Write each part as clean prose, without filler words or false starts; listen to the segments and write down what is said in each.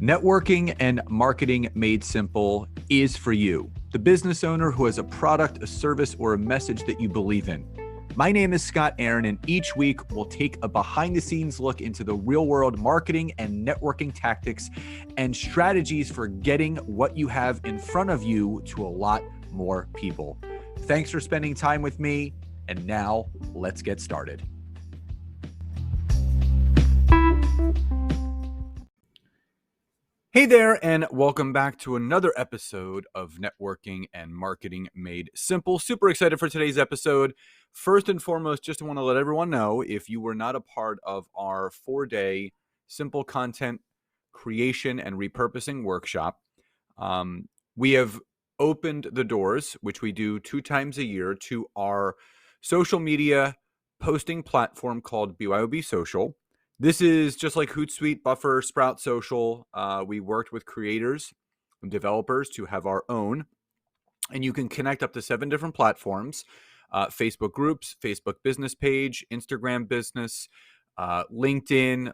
Networking and marketing made simple is for you, the business owner who has a product, a service, or a message that you believe in. My name is Scott Aaron, and each week we'll take a behind-the-scenes look into the real-world marketing and networking tactics and strategies for getting what you have in front of you to a lot more people. Thanks for spending time with me, and now let's get started. Hey there, and welcome back to another episode of Networking and Marketing Made Simple. Super excited for today's episode. First and foremost, just want to let everyone know, if you were not a part of our 4-day simple content creation and repurposing workshop, we have opened the doors, which we do 2 times a year, to our social media posting platform called BYOB Social. This is just like Hootsuite, Buffer, Sprout Social. We worked with creators and developers to have our own. And you can connect up to 7 different platforms, Facebook groups, Facebook business page, Instagram business, LinkedIn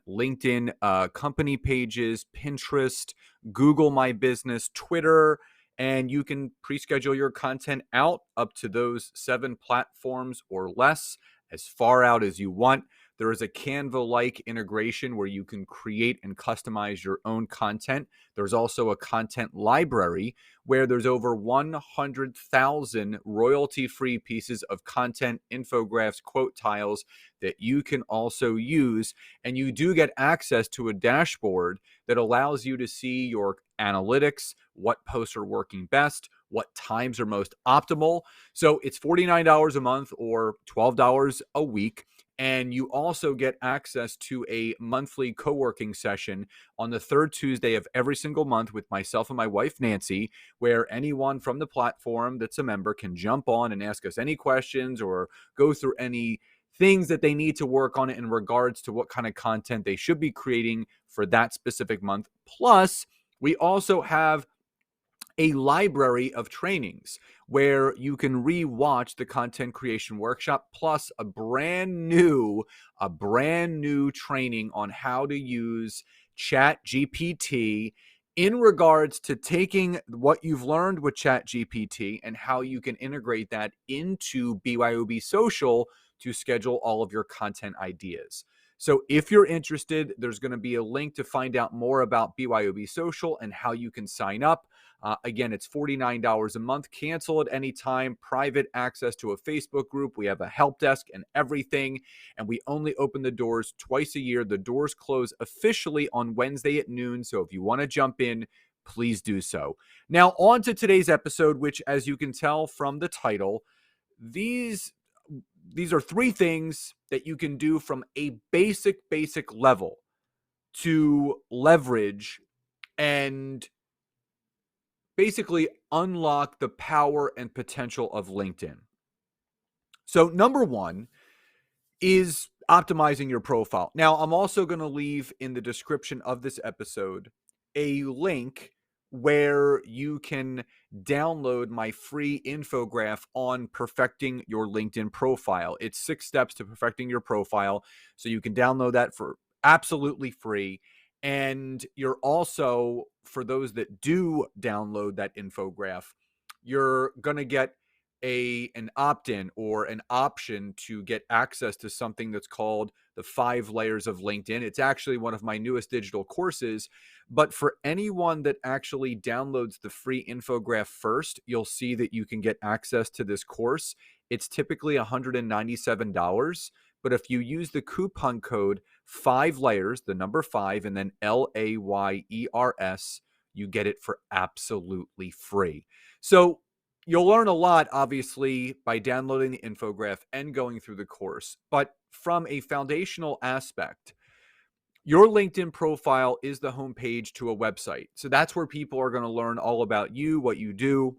company pages, Pinterest, Google My Business, Twitter, and you can pre-schedule your content out up to those 7 platforms or less, as far out as you want. There is a Canva-like integration where you can create and customize your own content. There's also a content library where there's over 100,000 royalty-free pieces of content, infographics, quote tiles that you can also use. And you do get access to a dashboard that allows you to see your analytics, what posts are working best, what times are most optimal. So it's $49 a month or $12 a week. And you also get access to a monthly co-working session on the 3rd Tuesday of every single month with myself and my wife, Nancy, where anyone from the platform that's a member can jump on and ask us any questions or go through any things that they need to work on in regards to what kind of content they should be creating for that specific month. Plus, we also have a library of trainings where you can re-watch the content creation workshop, plus a brand new training on how to use ChatGPT in regards to taking what you've learned with ChatGPT and how you can integrate that into BYOB Social to schedule all of your content ideas. So if you're interested, there's going to be a link to find out more about BYOB Social and how you can sign up. Again, it's $49 a month. Cancel at any time. Private access to a Facebook group. We have a help desk and everything. And we only open the doors twice a year. The doors close officially on Wednesday at noon. So if you want to jump in, please do so. Now, on to today's episode, which, as you can tell from the title, these are 3 things that you can do from a basic level to leverage and basically unlock the power and potential of LinkedIn. So number 1 is optimizing your profile. Now, I'm also going to leave in the description of this episode a link where you can download my free infographic on perfecting your LinkedIn profile. It's 6 steps to perfecting your profile. So you can download that for absolutely free. And you're also, for those that do download that infographic, you're going to get an opt-in or an option to get access to something that's called the 5 layers of LinkedIn. It's actually one of my newest digital courses, but for anyone that actually downloads the free infographic first, you'll see that you can get access to this course. It's typically $197, but if you use the coupon code 5 layers, the number 5, and then LAYERS, you get it for absolutely free. So you'll learn a lot, obviously, by downloading the infographic and going through the course. But from a foundational aspect, your LinkedIn profile is the homepage to a website. So that's where people are going to learn all about you, what you do,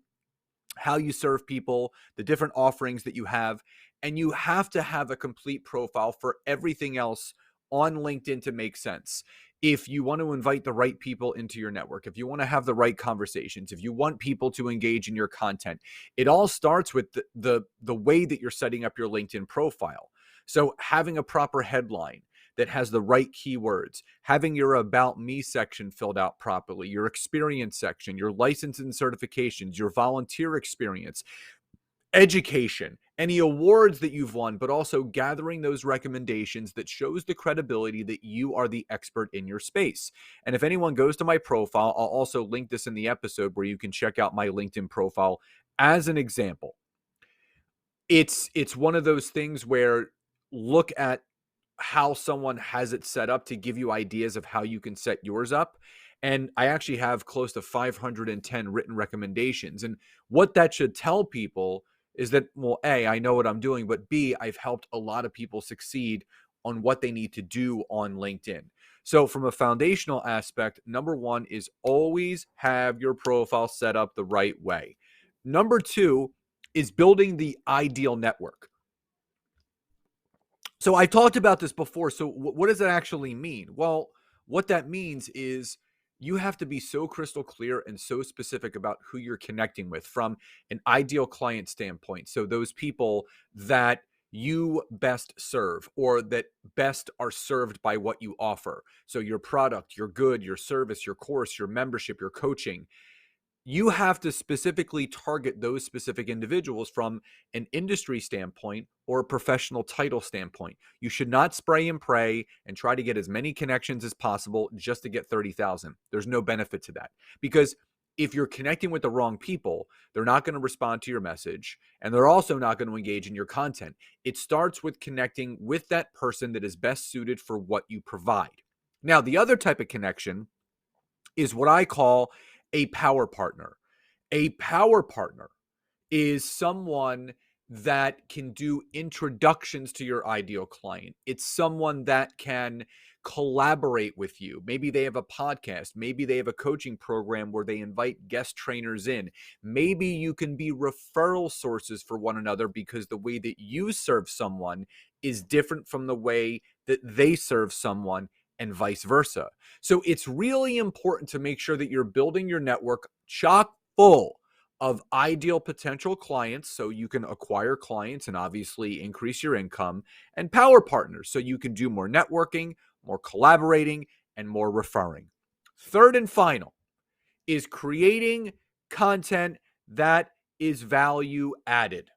how you serve people, the different offerings that you have. And you have to have a complete profile for everything else on LinkedIn to make sense. If you want to invite the right people into your network, if you want to have the right conversations, if you want people to engage in your content, it all starts with the way that you're setting up your LinkedIn profile. So having a proper headline, that has the right keywords, having your About Me section filled out properly, your experience section, your license and certifications, your volunteer experience, education, any awards that you've won, but also gathering those recommendations that shows the credibility that you are the expert in your space. And if anyone goes to my profile, I'll also link this in the episode where you can check out my LinkedIn profile as an example. It's one of those things where look at how someone has it set up to give you ideas of how you can set yours up. And I actually have close to 510 written recommendations. And what that should tell people is that, well, A, I know what I'm doing, but B, I've helped a lot of people succeed on what they need to do on LinkedIn. So from a foundational aspect, number one is always have your profile set up the right way. Number two is building the ideal network. So I talked about this before. So what does that actually mean? Well, what that means is you have to be so crystal clear and so specific about who you're connecting with from an ideal client standpoint. So those people that you best serve or that best are served by what you offer. So your product, your good, your service, your course, your membership, your coaching. You have to specifically target those specific individuals from an industry standpoint or a professional title standpoint. You should not spray and pray and try to get as many connections as possible just to get 30,000. There's no benefit to that, because if you're connecting with the wrong people, they're not going to respond to your message, and they're also not going to engage in your content. It starts with connecting with that person that is best suited for what you provide. Now, the other type of connection is what I call a power partner. A power partner is someone that can do introductions to your ideal client. It's someone that can collaborate with you. Maybe they have a podcast. Maybe they have a coaching program where they invite guest trainers in. Maybe you can be referral sources for one another because the way that you serve someone is different from the way that they serve someone, and vice versa. So it's really important to make sure that you're building your network chock full of ideal potential clients so you can acquire clients and obviously increase your income, and power partners so you can do more networking, more collaborating, and more referring. Third and final is creating content that is value added.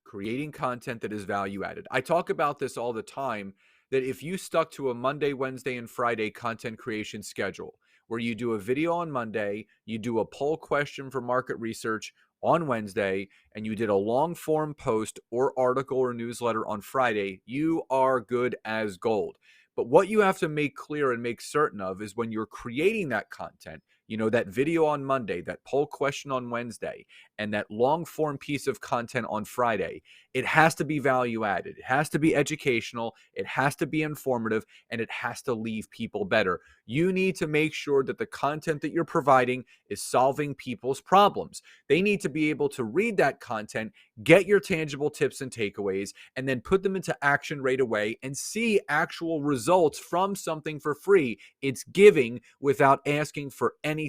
Creating content that is value added. I talk about this all the time, that if you stuck to a Monday, Wednesday, and Friday content creation schedule, where you do a video on Monday, you do a poll question for market research on Wednesday, and you did a long form post or article or newsletter on Friday, you are good as gold. But what you have to make clear and make certain of is when you're creating that content, that video on Monday, that poll question on Wednesday, and that long form piece of content on Friday, it has to be value added. It has to be educational. It has to be informative, and it has to leave people better. You need to make sure that the content that you're providing is solving people's problems. They need to be able to read that content, get your tangible tips and takeaways, and then put them into action right away and see actual results from something for free. It's giving without asking for anything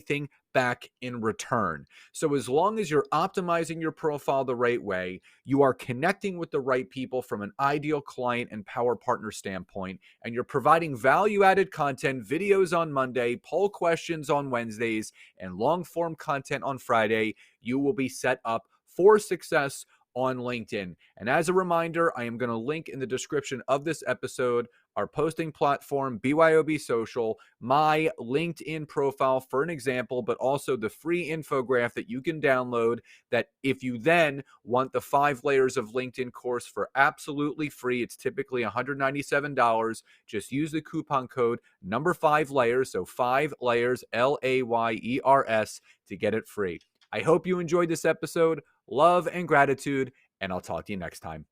back in return. So as long as you're optimizing your profile the right way, you are connecting with the right people from an ideal client and power partner standpoint, and you're providing value-added content, videos on Monday, poll questions on Wednesdays, and long-form content on Friday, you will be set up for success on LinkedIn. And as a reminder, I am going to link in the description of this episode our posting platform, BYOB Social, my LinkedIn profile for an example, but also the free infographic that you can download, that if you then want the 5 layers of LinkedIn course for absolutely free, it's typically $197. Just use the coupon code number 5 layers, so 5 layers, LAYERS, to get it free. I hope you enjoyed this episode. Love and gratitude, and I'll talk to you next time.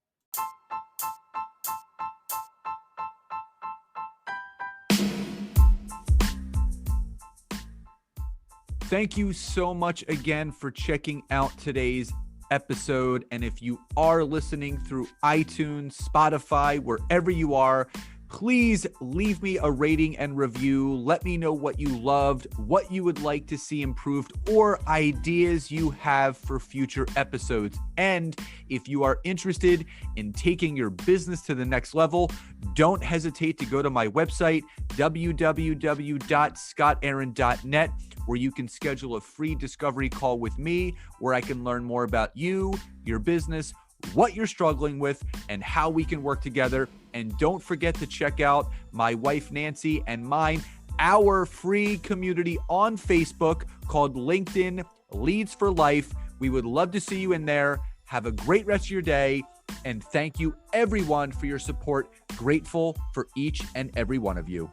Thank you so much again for checking out today's episode. And if you are listening through iTunes, Spotify, wherever you are, Please leave me a rating and review. Let me know what you loved, what you would like to see improved, or ideas you have for future episodes. And if you are interested in taking your business to the next level, don't hesitate to go to my website, www.scottaaron.net, where you can schedule a free discovery call with me, where I can learn more about you, your business, what you're struggling with, and how we can work together. And don't forget to check out my wife, Nancy, and mine, our free community on Facebook called LinkedIn Leads for Life. We would love to see you in there. Have a great rest of your day. And thank you, everyone, for your support. Grateful for each and every one of you.